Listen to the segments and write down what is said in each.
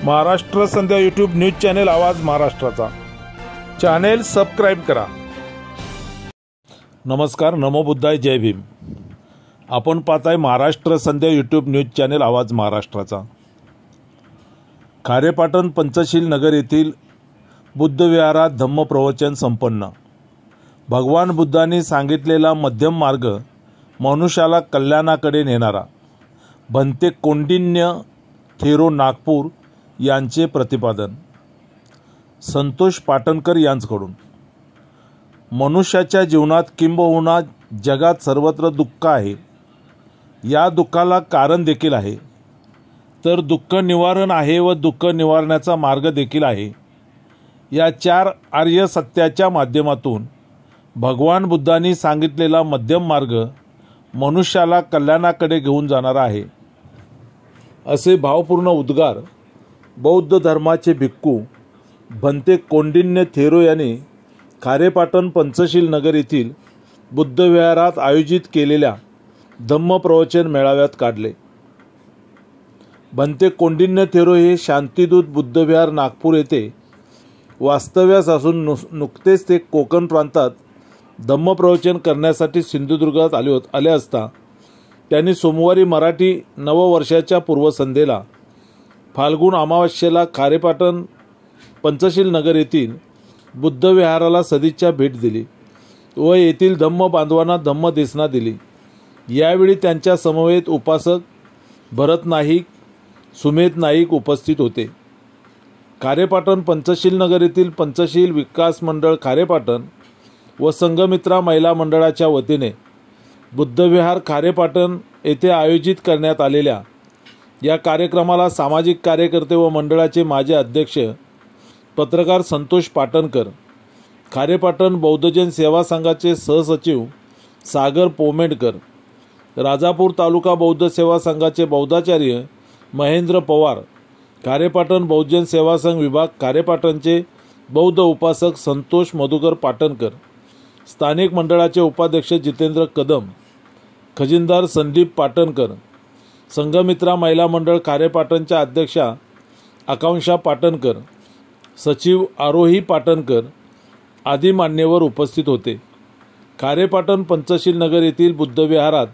महाराष्ट्र संध्या YouTube news channel आवाज महाराष्ट्राचा channel subscribe करा। नमस्कार, नमो बुद्धाय, जय भीम। आपण पाहताय महाराष्ट्र संध्या यूट्यूब न्यूज चॅनेल आवाज महाराष्ट्राचा। खारेपाटण पंचशील नगर येथील बुद्ध विहारात धम्म प्रवचन संपन्न। भगवान बुद्धांनी सांगितलेला मध्यम मार्ग मनुष्याला कल्याणाकडे नेणारा। भंते कौंडिन्य थेरो नागपूर यांचे प्रतिपादन। संतोष पाटणकर यांच्याकडून। मनुष्याच्या जीवनात किंबहुना जगात सर्वत्र दुःख आहे। या दुःखाला कारण देखील आहे, तर दुःख निवारण आहे व दुःख निवारण्याचा मार्ग देखील आहे। या चार आर्य सत्याच्या माध्यमातून भगवान बुद्धांनी सांगितलेला मध्यम मार्ग मनुष्याला कल्याणाकडे घेऊन जाणारा आहे, असे भावपूर्ण उद्गार बौद्ध धर्माचे भिक्खू भंते कौंडिन्य थेरो यांनी खारेपाटण पंचशील नगर येथील बुद्ध विहारात आयोजित केलेल्या धम्म प्रवचन मेळाव्यात काढले। भंते कौंडिन्य थेरो हे शांतिदूत बुद्ध विहार नागपूर येथे वास्तव्यास असून नुकतेच ते कोकण प्रांतात धम्म प्रवचन करण्यासाठी सिंधुदुर्गात आले असता त्यांनी सोमवारी मराठी नववर्षाच्या पूर्वसंध्येला फाल्गुन अमावास्येला खारेपाटण पंचशील नगर येथील बुद्ध विहाराला सदिच्छा भेट दिली व येथील धम्म बांधवांना धम्म देसना दिली। यावेळी त्यांच्या समवेत उपासक भरत नाईक, सुमेध नाईक उपस्थित होते। खारेपाटण पंचशील नगर येथील पंचशील विकास मंडळ खारेपाटण व संघमित्रा महिला मंडळाच्या वतीने बुद्ध विहार खारेपाटण येथे आयोजित करण्यात आलेल्या या कार्यक्रमाला सामाजिक कार्यकर्ते व मंडळाचे माजी अध्यक्ष पत्रकार संतोष पाटणकर, खारेपाटण बौद्धजन सेवा संघाचे सहसचिव सागर पोमेडकर, राजापूर तालुका बौद्ध सेवा संघाचे बौद्धाचार्य महेंद्र पवार, खारेपाटण बौद्धजन सेवा संघ विभाग खारेपाटणचे बौद्ध उपासक संतोष मधुकर पाटणकर, स्थानिक मंडळाचे उपाध्यक्ष जितेंद्र कदम, खजिनदार संदीप पाटणकर, संघमित्रा महिला मंडळ खारेपाटणच्या अध्यक्षा आकांक्षा पाटणकर, सचिव आरोही पाटणकर आदी मान्यवर उपस्थित होते। खारेपाटण पंचशील नगर येथील बुद्ध विहारात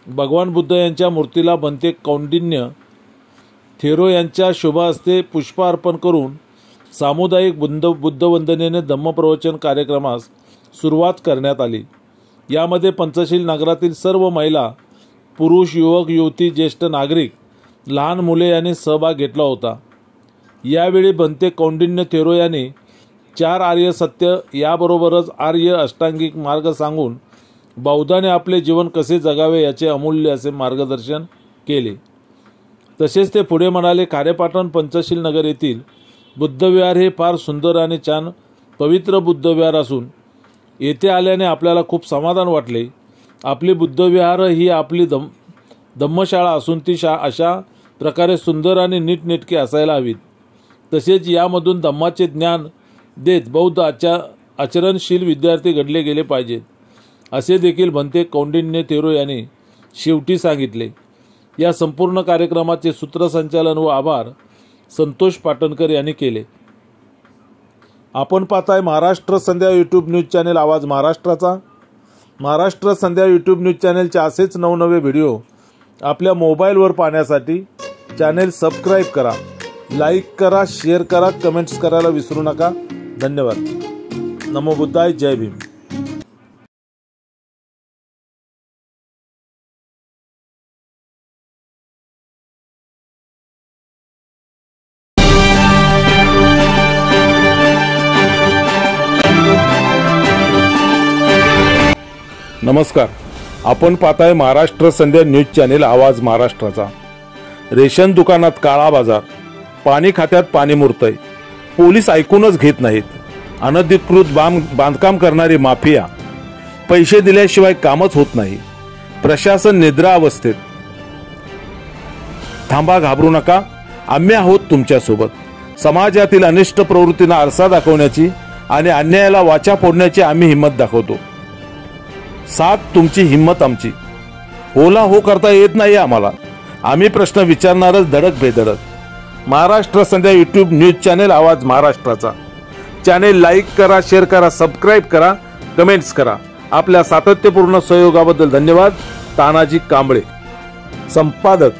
भगवान बुद्ध यांच्या मूर्तीला भंते कौंडिन्य थेरो यांच्या शुभ हस्ते पुष्प अर्पण करून सामुदायिक बुद्ध वंदनेने धम्मप्रवचन कार्यक्रमास सुरुवात करण्यात आली। यामध्ये पंचशील नगरातील सर्व महिला, पुरुष, युवक, युवती, ज्येष्ठ नागरिक, लहान मुले यांनी सहभाग घेतला होता। यावेळी भंते कौंडिन्य थेरो यांनी चार आर्य सत्य याबरोबरच आर्य अष्टांगिक मार्ग सांगून बौद्धाने आपले जीवन कसे जगावे याचे अमूल्य असे मार्गदर्शन केले। तसेच ते पुढे म्हणाले, खारेपाटण पंचशील नगर येथील बुद्ध विहार हे फार सुंदर आणि छान पवित्र बुद्ध विहार असून येथे आल्याने आपल्याला खूप समाधान वाटले। आपली बुद्ध विहार ही आपली धम्मशाळा असून ती अशा प्रकारे सुंदर आणि नीटनेटकी असायला हवीत। तसेच यामधून धम्माचे ज्ञान देत बौद्ध आचरणशील विद्यार्थी घडले गेले पाहिजेत, असे देखील भंते कौंडिन्य थेरो यांनी शेवटी सांगितले। या संपूर्ण कार्यक्रमाचे सूत्रसंचालन व आभार संतोष पाटणकर यांनी केले। आपण पाहताय महाराष्ट्र संध्या यूट्यूब न्यूज चॅनेल आवाज महाराष्ट्राचा। महाराष्ट्र संध्या यूट्यूब न्यूज चॅनेलचे असेच नवनवे व्हिडिओ आपल्या मोबाईलवर पाहण्यासाठी चॅनेल सबस्क्राइब करा, लाईक करा, शेअर करा, कमेंट्स करायला विसरू नका। धन्यवाद। नमो बुद्धाय, जय भीम। नमस्कार, आपण पाहताय महाराष्ट्र संध्या न्यूज चॅनेल आवाज महाराष्ट्राचा। रेशन दुकानात काळा बाजार, पाणी खात्यात पाणी मुरतंय, पोलीस ऐकूनच घेत नाहीत, अनधिकृत बांधकाम करणारी माफिया, पैसे दिल्याशिवाय कामच होत नाही, प्रशासन निद्रा अवस्थेत। थांबा, घाबरू नका, आम्ही आहोत तुमच्यासोबत। समाजातील अनिष्ट प्रवृत्तींना आरसा दाखवण्याची आणि अन्यायाला वाचा फोडण्याची आम्ही हिंमत दाखवतो। साथ तुमची, हिंमत आमची। होला हो करता येत नाही आम्हाला, आम्ही प्रश्न विचारणारच धडक बेधडक। महाराष्ट्र संध्या यूट्यूब न्यूज चॅनेल आवाज महाराष्ट्राचा चॅनेल लाईक करा, शेअर करा, सबस्क्राईब करा, कमेंट्स करा. आपल्या सातत्यपूर्ण सहयोगाबद्दल धन्यवाद. तानाजी कांबळे, संपादक